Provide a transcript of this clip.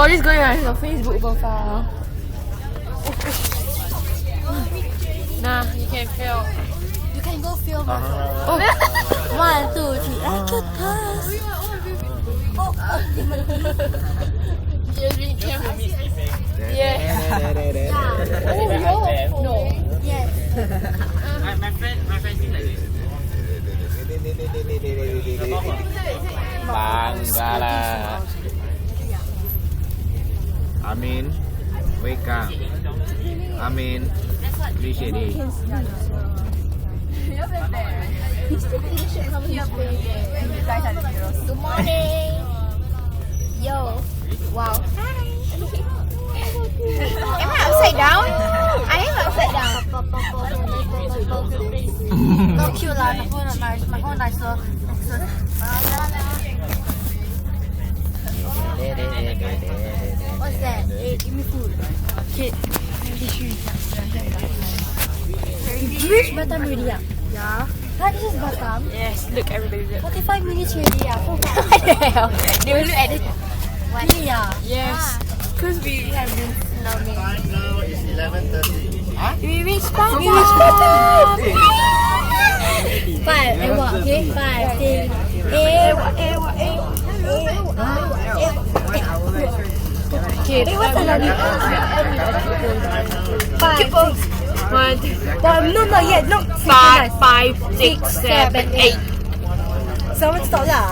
Oh, just going on your Facebook profile. Nah, you can feel. You can go film. Oh. 1, 2, 3. I could pass. Oh, Just be careful. Yeah. Oh, no. Yes. My friend seems like this. Banggalah. Amin. Wake up. Amin. Appreciate it. Good morning. Yo. Wow. Hi. Am I upside down? I am upside down. No cute lah. My phone nice. What's that? Give me food. Okay. You reached Batam already? Yeah. Huh, this is Batam? Yes, look, everybody. 45 minutes already. What the hell? They will look at it. Really? Yeah. Yes. Because we have been filming. Time now is 11:30. Huh? We reached Batam. 5 and what? Okay, 5, 6, Okay, what's another? 5, 6. 1, No, not yet. No. 5, 5, 6, 7, 8. Someone stop lah.